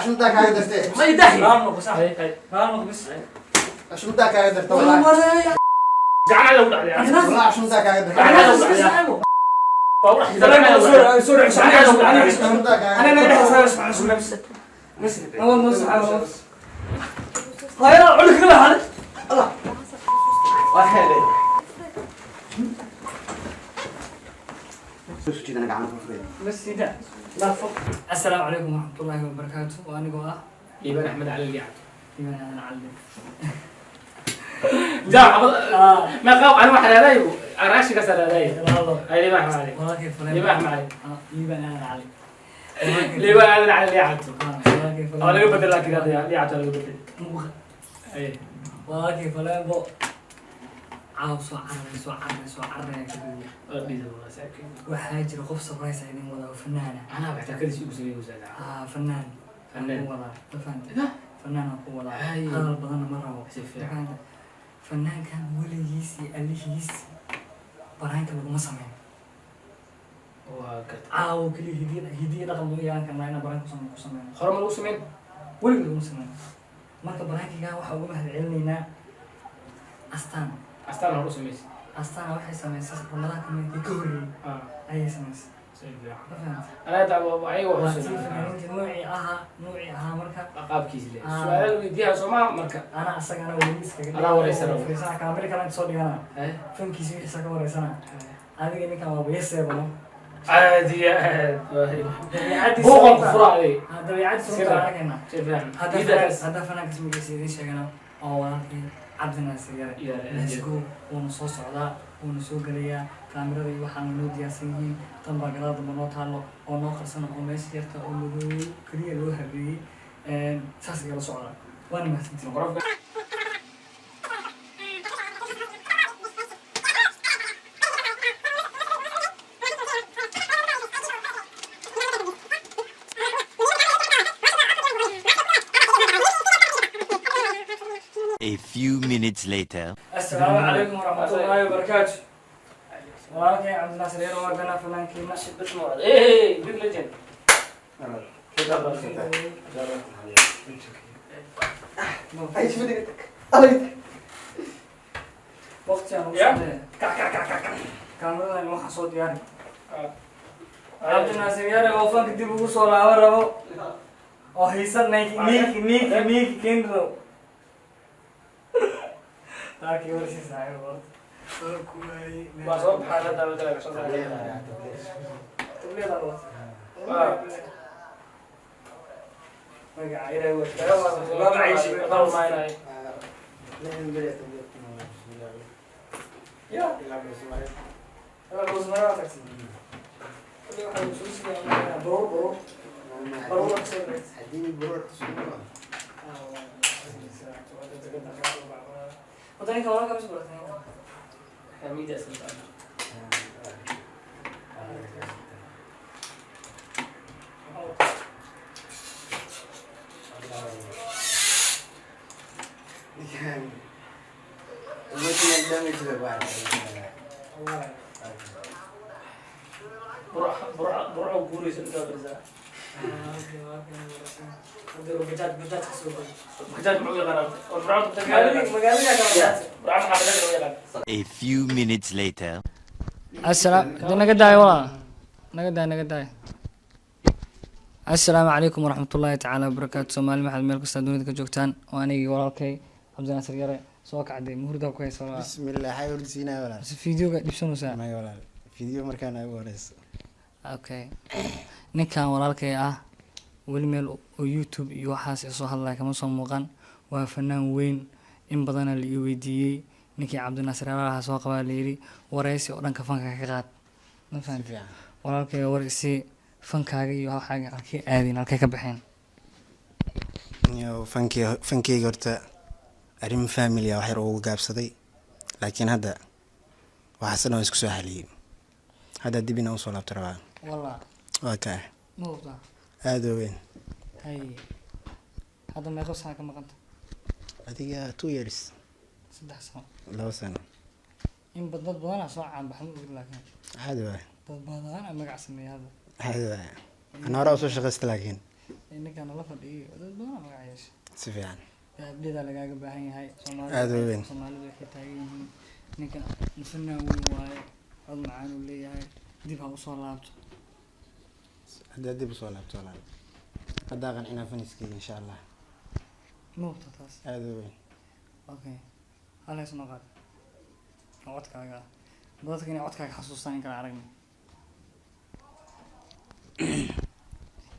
عشان ذاك هاي درته ما يدهي رانو بس هاي رانو بس عشان ذاك هاي درته والله والله ولا قاعد لو دعي والله عشان ذاك هاي درته سوري سوري عشان ذاك هاي انا نقدر اسمع بس بس اول نص بس هاي عليك كلها هذا الله واحد شو كذا انا قاعد افرد بس ده لا فوق السلام عليكم ورحمه الله وبركاته وانا قوا يبان احمد علي اللي قاعد ايمان انا علم جاء ما قاو انا واحد هذاي راشي كسر هذاي والله هاي ما معي والله كيف يبان معي ايمان انا علم اللي بقى انا على اللي قعدت والله كيف انا قبل لك كذا اللي قعدت انا قبل اي والله كيف ولا بو عاوز سو عرنا كده دي والله ساكن waxaa jira qof sabraysa idin wada fanaana انا بعتقد شيء مسوي وزاد fanaan فنان. ku wada fafaan لا fanaan ku wada Ay. hadal badan ma rabo Si fiican. fanaankan weligiis iyo alihiis baraanka laguma sameeyo وكت caawo kaliya hidiya dhaqan loo yeelan karnaa inaan baraanka ku sameeyo خرم الوسمين weliga laguma sameeyo marka baraankiga waxaa uga mahadcelinaynaa astaan استنى الوسمين astaan waxay samaysay ramadaanka markii ka horreeyay اه ayay samaysay سيف ma fahamtay انا دعوه ايوه waa وسمين tii fanaaniinta noocii ahaa marka قاب كيس لي سؤال ويديها سوما مركا ana asagana weli iskaga Adaa wareysana. fiirsana kaamira kale soo dhigana ايه fankiisa wixii ka wareysana adiga ninkan waa bayeseebano عادي dabiicadii بوق الكفراء هذه dabiicadii Sida. soo arkayna سيف يعني hadda fanaankas magaciisa idiin sheegana oo walaalkii cabdinaasir yare let's go wuuna soo socdaa wuuna soo gelayaa kaamirada iyo waxaana noo diyaarsan yihiin tan baa gadaal damba noo taalo oo noo qarsana oo meesha yarta oo madow keliya loo habeeyey saas igala socda waana mahadsantiin A few minutes later. السلام عليكم ورحمة الله وبركاته. والله عبد الناصر يروى قناة فلان كيما بس مو ايه بيج ليجند ايش بدك الله وقت يعني يا. كاميرا ما حصل يعني عبد الناصر يروى فلان كتير بوصل على ربو أو هيسر نيك كيندرو لكن ورشي ساعي والله ما صوب حاجه ده بدل شو تقولي لا والله اه ما قاعد يروي ما معيش ما معي يا أنا روزماري تاكسي كل واحد مسوي برو برو تاكسي اديني برور وتاني كمان كم سبورة حميد اسمه يعني ممكن يندمج في بعض برع وقوري سنتو برزا بجات حسوق بجد معوي غرام برع برع A few minutes later. السلام نقداي والله نقداي السلام عليكم ورحمة الله تعالى وبركاته سومالي محل ميل كستا دونيدا كجوجتان وانيغي walaalkay عبد الناصر يare soo kacday muhurda ku hayso بسم الله حي ورسينا ولا fiidiyowga dhibsanaysa ما ولا فيديو مركان اي ورس okay ninkan walaalkay ah weli meel oo YouTube iyo waxaas soo hadlay kama soo muuqan waa fanaan weyn in badan la ii weydiiyay ninkii Cabdi Naasir Alaha soo qabaa leeyri wareysi oo dhanka fanka ka qaad ma fahanteen walaalkay wareysi fankaaga iyo waxaaga halkii aadin halkay ka baxeen يو فانكي horta arin family wax yar ugu gaabsaday laakiin hadda waxaasna isku soo haliyay hadda dibina u soo laabto rabaa والله okay موضوع aad u weyn هاي هذا ما يقص حاجة مقنط adiga 2 years 6 سنة 2 sano إن بدل بدل أسمع عن بحمد لكن caadi waay بدل بدل أنا ما قاعد أسمي هذا caadi waay ana hore u soo shaqaystay laakiin ninkan nala fadhiyay dad badan magacayeesha si fiican abdida lagaaga baahan yahay Aad u weyn. Soomaalidu waxay taagan yihiin ninkan fanaan weyn waaye cod macaan uu leeyahay dib ha usoo laabto haddaa dib usoo laabto walaal haddaa qancinaa faniskeyga insha allah nuugta taas aada u weyn okay halees noo qaad oo codkaaga ah dadka inay codkaaga xasuustaan in kala aragna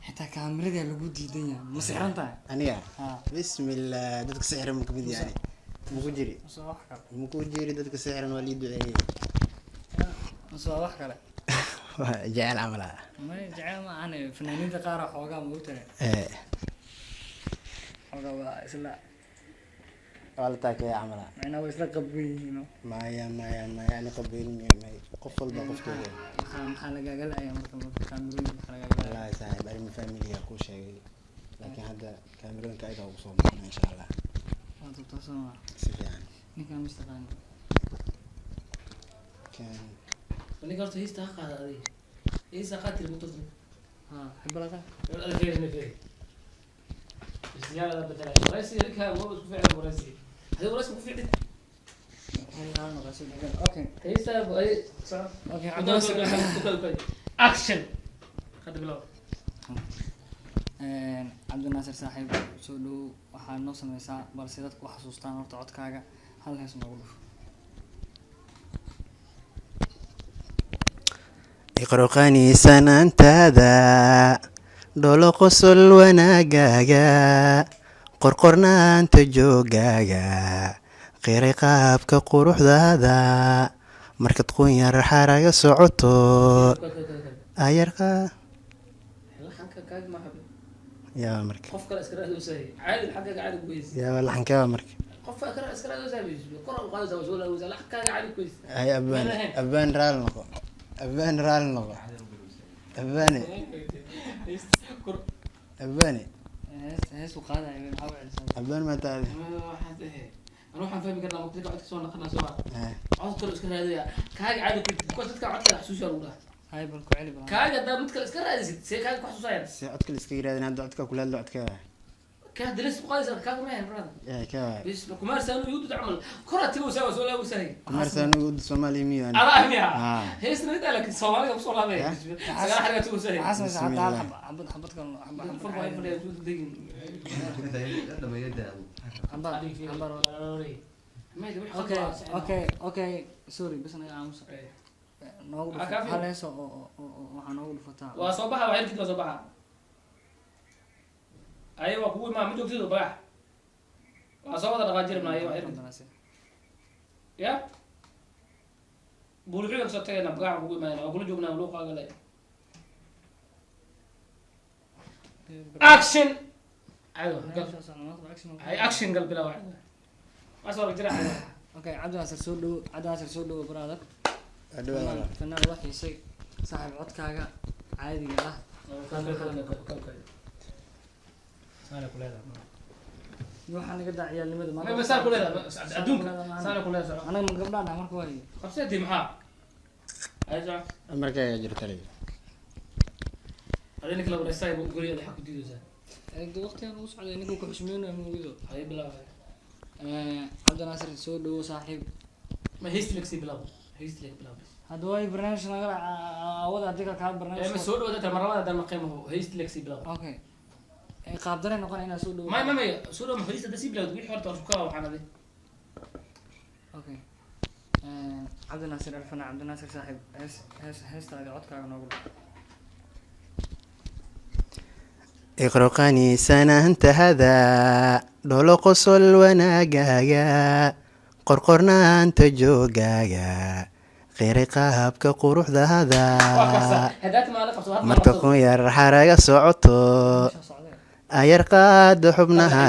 xitaa kaamiradaa lagu diidan yahay ma sixran tahay aniga haa bismillah dadka sixran ma kamid yahay muku jiri mase wax kale muku jiri dadka sixran waa lii duceeyey mase waa wax kale jecel camal ah may jecel ma ahane fanaaniinta qaar xoogaa ma u tare xoogaa waa isla waa la taakaya camal ah macnaa waa isla qabban yihiin maya ani qabeelin may qof walba qofkeeda maxaa lagaaga la-aya marka kaamirooyinka maxaa lagaaga la-aya wallahi saaxiib arrimo familiga kuu sheegay laakiin hadda kaamirooyinka ayaga ugu soo muuqna insha allah waa tubtaasoo maa si fiican ninkaan mistaqaani kan ninka horta heesta ha qaada adiga heesta qaad tiri mutasna haa xibalaqa alfeerina feeri isyaala bedela waraysi ninka ma isku ficil waraysi hadii waraysi ku ficil okay heesta ay soo okay action qad bilow cabdinaasir saaxiib soo dhow waxaa noo sameysaa balse dadku u xasuustaan horta codkaaga hal hees noogu dhufo iqroqani sanaantaada dholo qosol wanaagaaga qorqornaanta joogaaga qiray qaabka quruxdaada markad qunyar xaraga socoto ayarqa laxanka kaag ma habi yaa marka qof kale iska raadi usay caadi xagga caadi kuweys yaa laxankeeba marka qof kale iska raadi usay kor u qaado soo la usay laxanka caadi kuweys ay abaan raal noqo abaan raal noqo abaane abaane hees u qaadaya maxaa u celisaa abaan ma taade أنا واحد فاهم كده لما كنت قاعد تسوي نقلنا سوا عاوز كل إسكان هذا كاج عادي كنت تذكر عادي حسوس يا ولا hay bal ku celi badan كاج ده متكل إسكان هذا سي كاج حسوس يعني si codka la iska yiraahdo hadda codka kula hadlo codka كاج درس قايس كاج ما يعني براد yaa ka بس كمار سانو يود تعمل كرة تبو سوا سوا ولا سهي kumarsan ugu Soomaali miyo على أهمية آه. هي سنة لك الصومالي بصور هذا سجل حاجة تبو سهي xasan بسم hadda الله. xabad kan فرق وايد فرق يجوز دقيق ما يدري okay sorry bas anaga aamusa noogu dhufo Kaafi. hal hees oo waxaa noogu dhufataa وصباحها وعيد كده صباحها أيوة قوي ما مدوك تدو بقى وصوت الرجال من أيوة عيد Cabdinaasir. يا بولحيك ستة نبقى قوي ما أقول جونا ولوقا قال أكشن أيوة هاي أكشن قلب لا واحد ما صار جرح okay cabdinaasir soo dhow brother adhow fanaan waa xiisay saaxiib codkaaga caadiga ah waxaa naga daa ciyaalnimada ما بس أقول هذا أدونك سأنا أقول هذا anaga ma gabdhaana marka waayo قصتي محا أيوة marka ay jirto taliga أدينك لو رساي بقول هذا حق جديد زين waqtigan uu socday ninkuu ku xushmeynayo moogido هاي بلا cabdinaasir soo dhowo saaxiib ما هيست لك سي بلا هيست لك بلا hadda waay barnaamij naga awada adiga kaa ما barnaamij سؤال وده ترى مرة ده المقيم هو هيست لك سي بلا okay qaab dareen noqon inaa soo dhowo ما سؤال ما هيست ده سي بلا تقول حوار ترشكها وحنا ذي okay cabdinaasir alfana cabdinaasir saaxiib heestaaga codkaaga noogu dhufo iqroqani sanaantaada dholo qosol wanaagaaga qorqornaanta joogaaga qiray qaabka quruxdaada هداك ما لك بس marka kun yar xaraga socoto meesha socdee ayar qaado xubnaha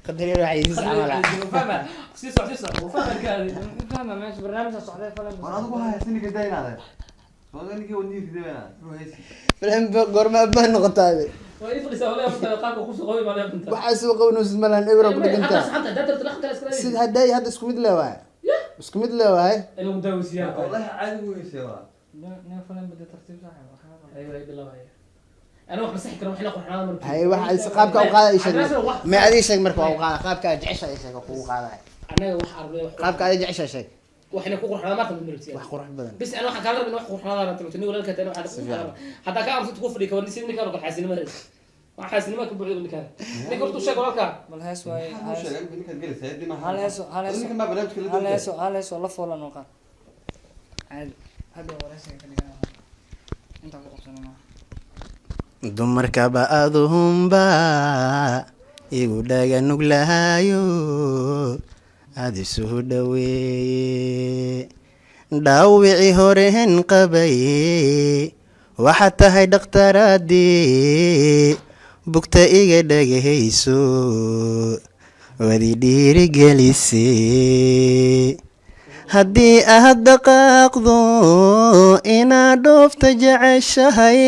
qadari raayis amala فاهمة سيسو وفاهمة كذا fahma meesha barnaamijka socdee falan war adigu haysanika daynaade sooganikii wadnihiisa dewana ruhaysi filim gorma baan noqotaabe ويفرس ولا يفرس قاك وخص قوي ما يفرس waxa soo qawnus malan ibra ku dhiganta حتى ده ترى لخت الاسكرين sid haday hadda isku mid leewahay isku mid leewahay المدوس يا wallahi caadi weyse waa nin falan bada tartiib saaxiib waxaa ايوه بالله هي انا واحد مسح كره وحنا قرحنا مركي hay waxa qaabka u qaada isha ma adi sheeg marka u qaada qaabka aad jecesha isha ku qaada انا wax arday qaabka aad jecesha sheeg waxna ku qurxana ma tan markii wax qurux badan بس انا waxaan kala rabaa wax qurxana aan tani walaalka tani waxa hada ka amsa ku fadhi ka warni sidii ninka xaasinimada waxa xaasinimada ku buuxdo ninka ninka hortu sheeg walaalka bal hees waaye Maxaa u sheegay ninkaad gelaysaa dib ma hal heeso ninka ma barnaamijka la hal heeso la foolan oo qaad caadi hadda waraysiga ka dhigaa inta ku qabsanayna dumarkaba aduhumba igu dhaga nuglahayo aad isugu dhaweeye dhaawicii horeen qabay waxaad tahay dhakhtaradii bugta iga dhagahayso wadi dhiirigelisay haddii aad dhaqaaqdo inaad dhoofta jeceshahay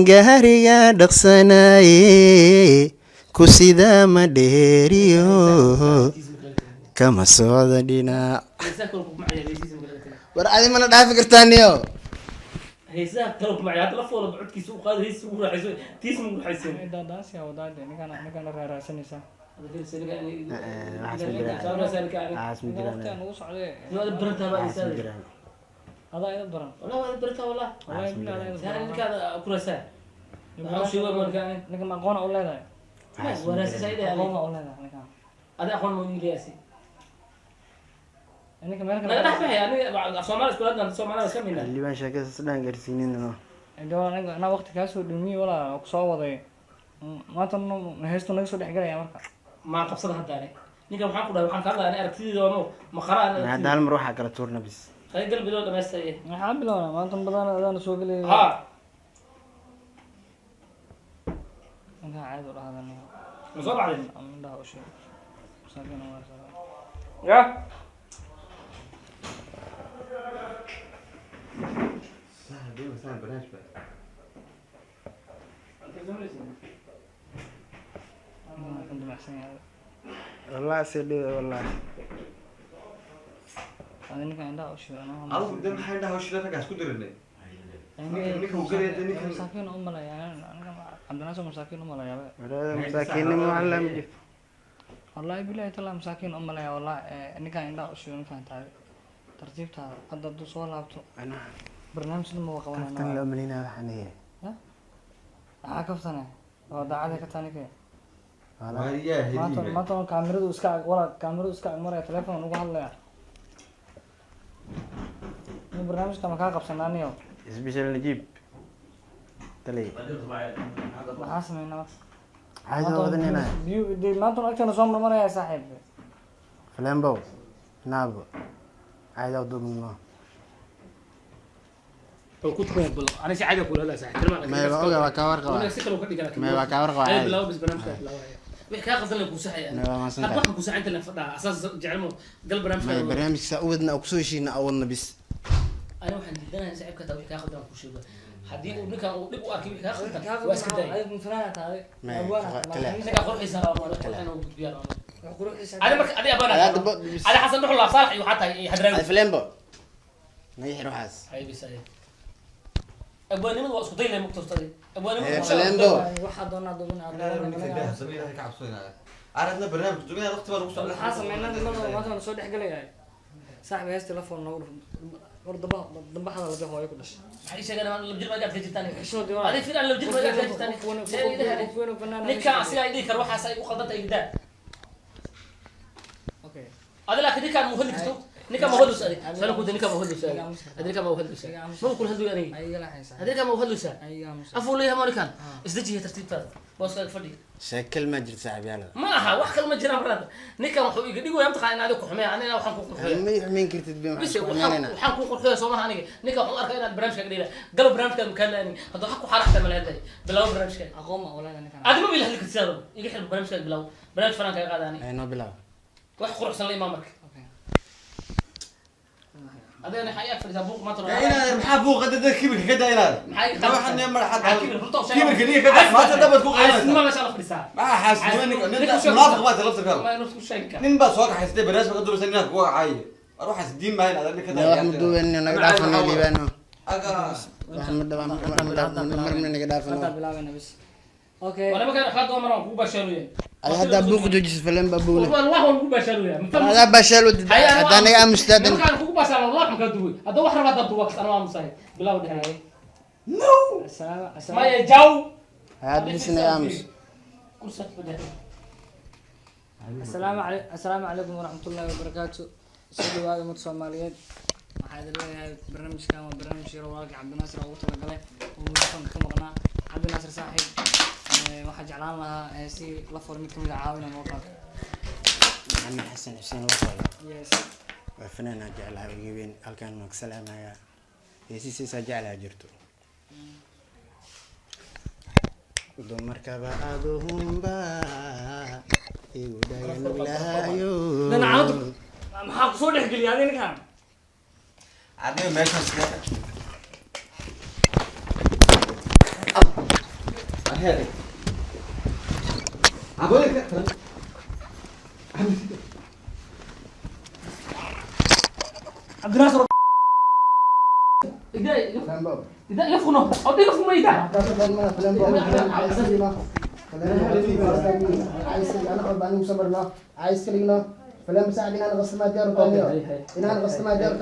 gaariga dhaqsanaye ku sidaa ma dheeriyo kama socda dhinac war adi mana dhaafi kartaaniyo هيسا كلو معي هذا لفوا بعد كيس وقاد هيس وراح يسوي تيس مو راح يسوي da daas yaa wadaade ninkan raaraasanaysaa هذا في سنة يعني waxaas ma jiraan. كان سنة يعني waxaas ma jiraan waqtiga nagu socdee هذا برنتها بقى waxaas ma يسوي jiraan adaa ida baran والله هذا برنتها والله wallahi billahi adaa ida سهل baran إنك هذا كرسان أو شيء وين كان ninkan ma aqoon u leedahay ولا سيد aqoon يعني ma u leedahay ninkan هذا أخوان مو لياسي ninka meel لا لا يعني صومال كلنا صومال بس كمينا liibaan sheekada sidaan gaarsiinino anaa waqti kaa soo dhumiyey walaa ku soo waday maanta heestu naga soo dhexgalaya marka ما قبصنا هذا يعني نيجا محن كده محن كذا أنا أركتي ده وانو مخرا hadda أنا hal mar waxaa kala tuurna bis خلي قلبي ده ما يستوي maxaa bilownaa maanta badan adaan soo gelay ها ninkan caadi u dhahda ninka مصاب عليه indhaha u sheeg masaakiin u marsaa يا sahal barnaamij ba kan dimacsan yahay wallahi si dhiba wallahi adi ninkan indhaha u sheeg adigu de maxay indhaha hawshila raggaas ku dirinay ninka uu galaya dee ninka masaakiin u malaya ninkan cabdinaaso masaakiin u malaya walaada masaakiinnimo wax la mid wallahi billahi taala masaakiin u malaya wallahi ninkan indhaha u sheeg ninkan tahay tartiibtaada hadda hadduu soo laabto barnaamijna ma kaftan qabanayna loo malinaa waxaan yahay maxaa kaftane oo daacada ka taanike waariyaa heliye maanta kaamiradu iska kaamiradu iska maraya telefoon ugu hadlaya ni barnaamijka ma kaa qabsanaaniyo isbishal najiib talay maxaa sameynaa caadi wadanina maanta agteena soo marmaraya saaxiib flambo naabo caadi wadumino كنت بقول أنا شيء عادي أقول هلا ساعة ما يبقى اوغا waa ka warqaba أنا سكر وكذي كذا ما يبقى ka warqaba أي caadi بلاو بس برنامج كذا بلاو وحكي قصدنا لك وسحة يعني ما يبقى ما سنتها. هذا كوسحة أنت اللي فدا أساس جعلمه قلب برنامج ما كذا barnaamijka uwadna oo kusoo heshiina awadna bis أنا واحد جدنا ساعة كذا وحكي قصدنا لك وشيء حدي ونك ونبقى أكيد وحكي قصدنا واسكت داي ما أنا كأخذ حساب أنا وبيار أنا بك أنا أبانا أنا حسن نروح الله صالح وحتى يحضرني flambo نيح روحاس هاي بس هاي أبواني من واسكت داي لما كتوستي أبواني من flambo waxaa doonaa ninka samey ka cabsanaya aradna barnaamij dugnaa waqti baa lagu soo maxaa sameynaa nimada maanta soo dhexgalaya saaxiib hees telefoon noogu war dambaxada laga hooyo ku dhashay حديث أنا لو جرب أجي تجتني xishood هذه فين أنا لو جرب أجي تجتني نكا أصير أيدي كروح أصير وخلطت أيدا okay هذا لكن نكا مهل كتو نكا مهل سألي سألوا كده نكا مهل سألي هذا نكا مهل سألي مو كل هذول يعني ayaga la haysa هذا نكا مهل سألي ayaga musa أفول لي هم كان إزدجي هي ترتيب هذا بس كذا فدي sheekal ma jirto saaxiibyaalada ما ها واحد كلمة جيران براد نكا محو يقولوا يوم تخاين هذا كحمية أنا وحن كوك ma yuxmin kartid bi بس maxaa وحن كوك حمية سوما هنيجي نكا وحن أركينا برنامج كذا قالوا برنامج كذا مكان لاني هذا حكوا حركة من هذا بلاو برنامج كذا aqoon ma walaal ninkan هذا ما بيله لك تسافر يجي حلو برنامج كذا بلاو برنامج فرانك هذا يعني ay noo bilaab واحد خروج سنة إمامك okay هذا أنا حقيقة في الزبوق ما ترى inaad maxaa buuqa dada kibirka ka daa inaad حقيقة waxaan neemar كبر بلطو kibirka niga ka daa maanta dabad ku عايز qaynaysa ما ما شاء الله في الساعة maxaa xaasnimo ninka ninka munaafiq baad laftirkaada ما نفس كل شيء كان nin baa soo kaxaystay barnaamij ka duraysa inaad kuga caayo war waxaas diin maayn aad ninka wax ma duuban naga dhaafana liibaano aga marna naga dhaafano hadda bilaabana bis okay وانا ما كان اخذ عمر ابو بشار وياه ay hadda buuq joojis filim babuule والله هو ابو بشار وياه hada bashal hadda naga amstaadan ما كان ابو بشار والله ما كدوي هذا واحد راه ضد وقت انا ما مصايب بلا ودحي ما يجاو hada isna amus كل سنه بدها السلام عليكم ورحمة الله وبركاته سيدي هذا مد Soomaaliyeed waxaa idin leeyahay barnaamijkan waa barnaamij yar oo Cabdinaasir ugu talagalay oo muddo ka maqnaa Cabdinaasir saaxiib waxaan jeclaan lahaa si la furmi kamid caawina noo qaad Maxamed Xasan Xuseen la socdo yes waa fanaan jecelahay ugu weyn halkan ma ka salaamaya heesiisa jecelahay jirto dumarkaba aduhumba igu dhagan ilaayo danaacadu maxaa ku soo dhex geliyay ninkan adiga meeshaas ahede aboyka Cabdinaasir إذا يفقنا أو يفقنا ما يدعى عايز كلينا فلان مساعدين انا غصت ما ديار ثانيه ان انا غصت ما ديار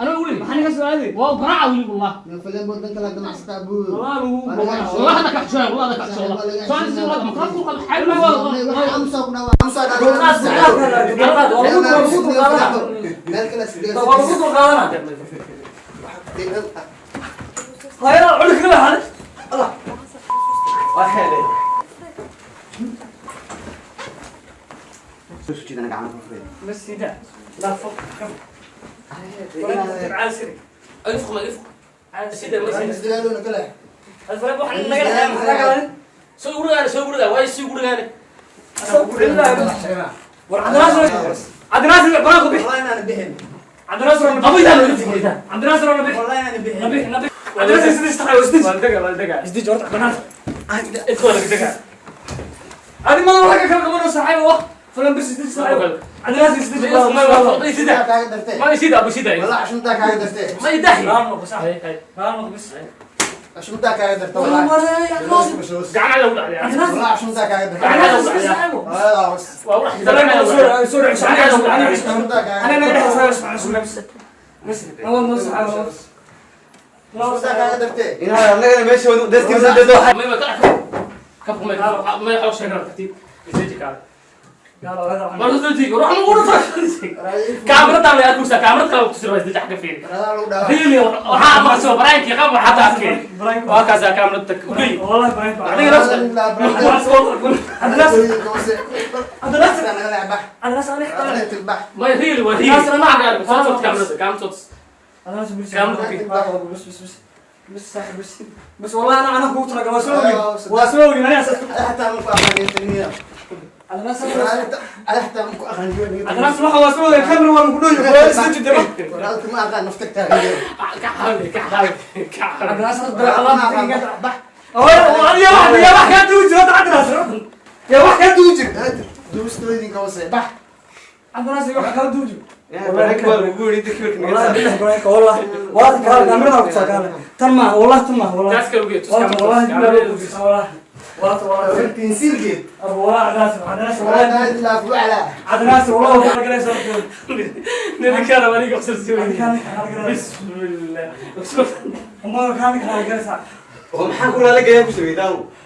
أنا أقول ما حنيك سؤالي واو قراءة أقول والله من فلان بود بنت لك مع ستابو والله هذا كحشة والله هذا كحشة والله سؤال زي والله مكان فوق الحال والله امسكنا بس كده لا فوق عاسري يفق ما يفق سيدا امسكنا الفرق واحد نقل سوي قرقانة سوي قرقانة واي سوي قرقانة عبدالناصر براكو بيه والله انا بهم عبدالناصر أبوي ده اللي عبدالناصر انا بيه والله انا بهم نبي عبدالناصر سديش تحيو سديش والدقة سديش جورت عبدالناصر ادخل لك دقة هذه ما وراك كم كمان صاحبه وقت فلان بس سديش صاحبه عبدالناصر سديش ما يسيدا ما يسيدا أبو سيدا والله عشان ذاك قدرت ما يدحي رامك بس رامك بس عشان ذاك قدرت والله والله ما يا ناصر قاعد على أولاد يعني والله عشان ذاك قدرت عبدالناصر صاحبه والله بس وأروح سوري سوري عشان ذاك انا ما اقدر اسمع بس اول نص عاوز عشان ذاك قدرت ina anaga meesha wadu dadkii saddeedo ما يبقى كفو ما يحوش شجرة كتير يزيدك هذا ما نزلتي روح نقول كاميرا تعمل أكوسا كاميرا كلام تسير بس تجحك فين ريلي وها ما سوى برايك يا قبل حتى أكيد وهكذا كاميرا تكوي والله باين أعطيني نفسك هذا ناس انا ناس انا ما ريلي وريلي ما أعرف صوت كاميرا كام صوت انا ناس بس كاميرا بس صاحب بس والله انا قلت لك واسوي انا اساس انا ناس انا ناس راح واسوي الكاميرا وانا بقول له بس انت انا ناس يا واحد توجه يا واحد توجه انا ناس واحد توجه والله والله كاميرا وكسكان تمام والله تمام والله تاسك الوجه والله والله تنسيل جيت والله عدناس والله عدناس والله نبي كذا ماني قصر سوي بسم الله ما كان كان oo maxaan kula la geeyaa ku sameeyay